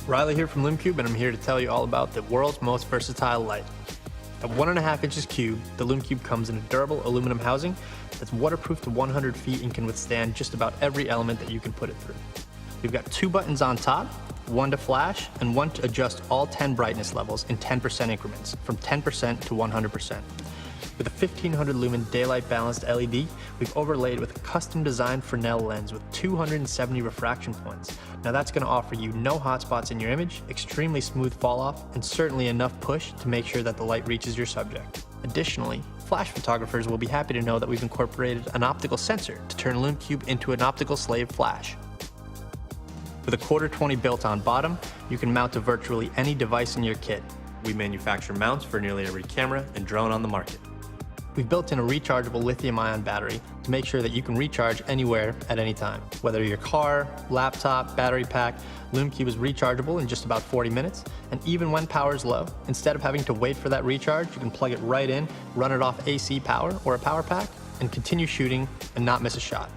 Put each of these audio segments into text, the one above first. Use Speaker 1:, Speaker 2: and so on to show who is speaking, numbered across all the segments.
Speaker 1: Riley here from Lume, and I'm here to tell you all about the world's most versatile light. At 1.5 inches cubed, the Lume Cube comes in a durable aluminum housing that's waterproof to 100 feet and can withstand just about every element that you can put it through. We've got 2 buttons on top, one to flash and one to adjust all 10 brightness levels in 10% increments, from 10% to 100%. With a 1500 lumen daylight balanced LED, we've overlaid with a custom designed Fresnel lens with 270 refraction points. Now that's going to offer you no hot spots in your image, extremely smooth fall off, and certainly enough push to make sure that the light reaches your subject. Additionally, flash photographers will be happy to know that we've incorporated an optical sensor to turn Lume Cube into an optical slave flash. With a 1/4-20 built on bottom, you can mount to virtually any device in your kit. We manufacture mounts for nearly every camera and drone on the market. We've built in a rechargeable lithium-ion battery to make sure that you can recharge anywhere at any time. Whether your car, laptop, battery pack, Lume Cube is rechargeable in just about 40 minutes, and even when power is low, instead of having to wait for that recharge, you can plug it right in, run it off AC power or a power pack, and continue shooting and not miss a shot.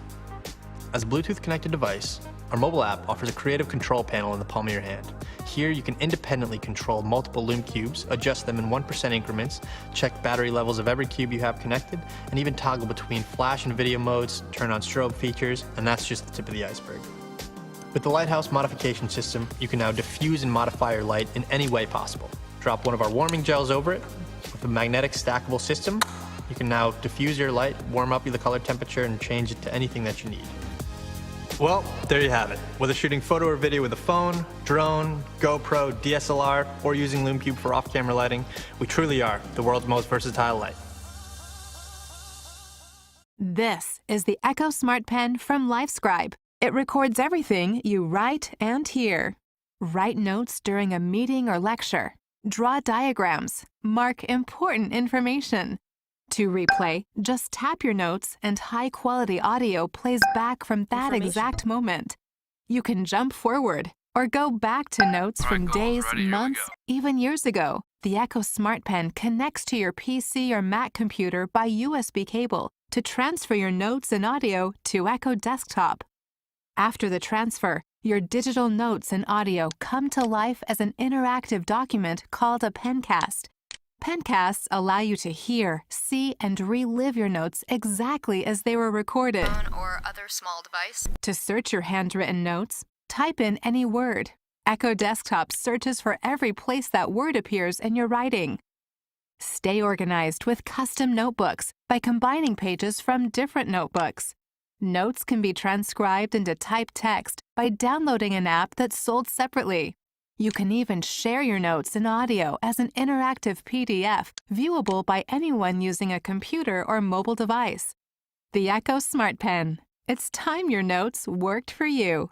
Speaker 1: As a Bluetooth connected device, our mobile app offers a creative control panel in the palm of your hand. Here you can independently control multiple Lume Cubes, adjust them in 1% increments, check battery levels of every cube you have connected, and even toggle between flash and video modes, turn on strobe features, and that's just the tip of the iceberg. With the Lighthouse modification system, you can now diffuse and modify your light in any way possible. Drop one of our warming gels over it. With a magnetic stackable system, you can now diffuse your light, warm up the color temperature, and change it to anything that you need. Well, there you have it. Whether shooting photo or video with a phone, drone, GoPro, DSLR, or using Lume Cube for off-camera lighting, we truly are the world's most versatile light.
Speaker 2: This is the Echo Smartpen from Livescribe. It records everything you write and hear. Write notes during a meeting or lecture. Draw diagrams. Mark important information. To replay, just tap your notes and high-quality audio plays back from that exact moment. You can jump forward or go back to notes from days, months, even years ago. The Echo Smartpen connects to your PC or Mac computer by USB cable to transfer your notes and audio to Echo Desktop. After the transfer, your digital notes and audio come to life as an interactive document called a pencast. Pencasts allow you to hear, see, and relive your notes exactly as they were recorded.
Speaker 3: Phone or other small device.
Speaker 2: To search your handwritten notes, type in any word. Echo Desktop searches for every place that word appears in your writing. Stay organized with custom notebooks by combining pages from different notebooks. Notes can be transcribed into typed text by downloading an app that's sold separately. You can even share your notes and audio as an interactive PDF, viewable by anyone using a computer or mobile device. The Echo Smartpen. It's time your notes worked for you.